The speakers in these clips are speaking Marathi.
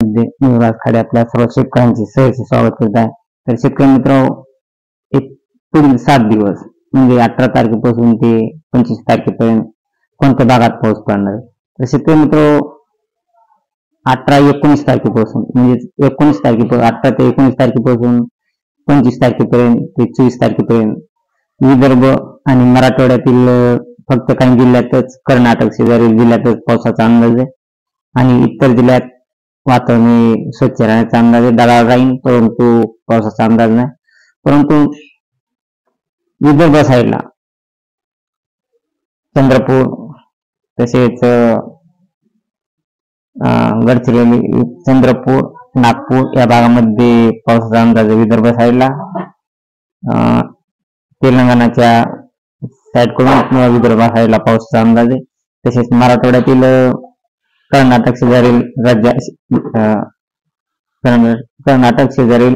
मध्ये मी विलास खाडे आपल्या सर्व शेतकऱ्यांचे सहर्ष स्वागत करत आहे। तर शेतकरी मित्र, एक पुढील 7 दिवस म्हणजे 18 तारखेपासून ते 25 तारखेपर्यंत कोणत्या भागात पाऊस पडणार आहे। तर शेतकरी मित्र, 18-19 तारखेपासून म्हणजे 19 तारखेपासून 18 ते 19 तारखेपासून 25 तारखेपर्यंत ते 24 तारखेपर्यंत विदर्भ आणि मराठवाड्यातील फक्त काही जिल्ह्यातच, कर्नाटक शेजारील जिल्ह्यातच पावसाचा अंदाज आहे आणि इतर जिल्ह्यात वातावरण स्वच्छ राहण्याचा अंदाज आहे, ढगाळ राहील, परंतु पावसाचा अंदाज नाही। परंतु विदर्भ साईडला चंद्रपूर तसेच गडचिरोली, चंद्रपूर, नागपूर या भागामध्ये पावसाचा अंदाज आहे। विदर्भ साईडला तेलंगणाच्या साईडकडून किंवा विदर्भ साईडला पावसाचा अंदाज आहे। तसेच मराठवाड्यातील कर्नाटक शेजारील कर्नाटक शेजारील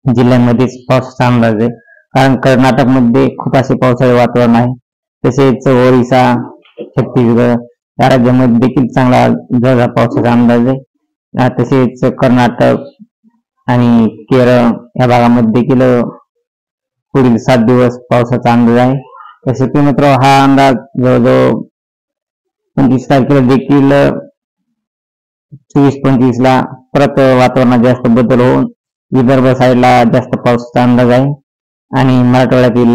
जिल्ह्यांमध्ये पावसाचा अंदाज आहे, कारण कर्नाटक मध्ये खूप असे पावसाळे वातावरण आहे। तसेच ओरिसा, छत्तीसगड या राज्यामध्ये देखील चांगला जोरदार पावसाचा अंदाज आहे। तसेच कर्नाटक आणि केरळ या भागामध्ये देखील पुढील 7 दिवस पावसाचा अंदाज आहे। तसेच मित्र, हा अंदाज जवळजवळ 25 तारखेला देखील 24-25 ला परत वातावरणात जास्त बदल होऊन विदर्भ साईडला जास्त पावसाचा अंदाज आहे आणि मराठवाड्यातील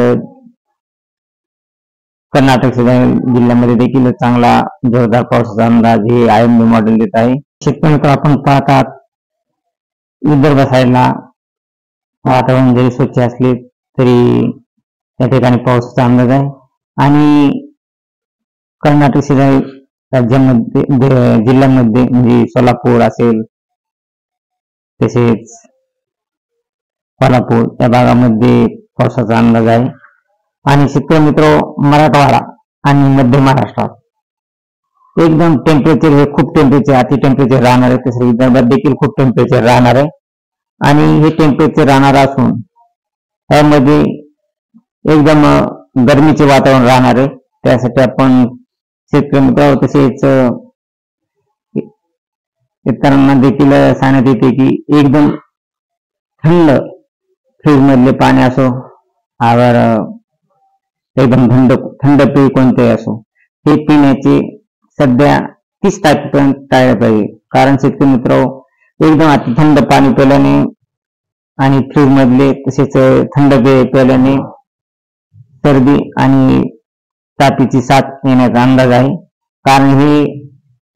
कर्नाटक जिल्ह्यामध्ये देखील चांगला जोरदार पावसाचा अंदाज हे IMD मॉडेल देत आहे। शेतकरी मित्र, आपण पाहतात विदर्भ साईडला वातावरण जरी स्वच्छ असले तरी त्या ठिकाणी पावसाचा अंदाज आहे आणि कर्नाटक शेजारी राज्यामध्ये जिल्ह्यांमध्ये म्हणजे सोलापूर असेल, तसेच कोल्हापूर या भागामध्ये पावसाचा अंदाज आहे। आणि शेतकरी मित्र, मराठवाडा आणि मध्य महाराष्ट्रात एकदम टेम्परेचर हे खूप टेम्परेचर, अति टेम्परेचर राहणार आहे। तसं विदर्भात देखील खूप टेम्परेचर राहणार आहे आणि हे टेम्परेचर राहणार असून यामध्ये एकदम गरमीचे वातावरण राहणार आहे। त्यासाठी आपण शेतकरी मित्र तसेच शेतकऱ्यांना देखील सांगण्यात येते की एकदम थंड फ्रीज मधले पाणी असो, आवर एकदम थंड पेय कोणतेही असो, हे पिण्याचे सध्या 30 तारखेपर्यंत टाळले पाहिजे। कारण शेतकरी मित्र, एकदम अति थंड पाणी पिल्याने आणि फ्रीज मधले तसेच थंड पेय पिल्याने सर्दी आणि तापीची साथ येण्याचा अंदाज आहे। कारण हे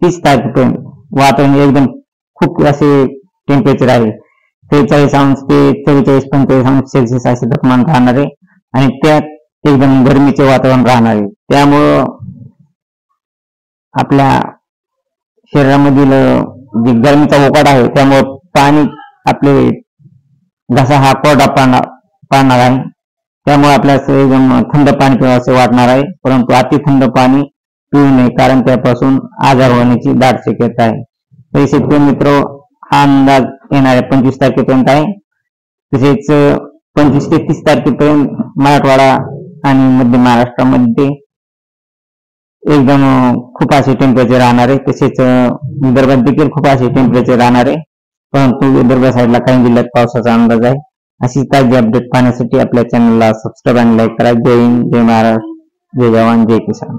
30 तारखेपर्यंत वातावरण एकदम खूप असे टेम्परेचर आहे, 43 अंश ते 44-45 अंश सेल्सिअस असे तापमान राहणार आहे आणि त्यात एकदम गरमीचे वातावरण राहणार आहे। त्यामुळं आपल्या शरीरामधील जे गरमीचा उकाडा आहे त्यामुळे पाणी आपले घसा हा कोरडा पाडणार आहे। त्यामुळे आपल्याला एकदम थंड पाणी पिवं असे वाटणार आहे, परंतु अति थंड पाणी पिऊ नये, कारण त्यापासून आजार होण्याची दाट शक्यता आहे। तरी शेतकरी मित्र, हा अंदाज येणाऱ्या 25 तारखेपर्यंत आहे। तसेच 25 ते 30 तारखेपर्यंत मराठवाडा आणि मध्य महाराष्ट्रामध्ये एकदम खूप असे टेम्परेचर राहणार आहे। तसेच विदर्भात देखील खूप असे टेम्परेचर राहणार आहे, परंतु विदर्भ साईडला काही जिल्ह्यात पावसाचा अंदाज आहे। अशी ताजी अपडेट पाहण्यासाठी आपल्या चॅनलला सबस्क्राईब आणि लाईक करा। जय हिंद, जय महाराष्ट्र, जय जवान, जय किसान।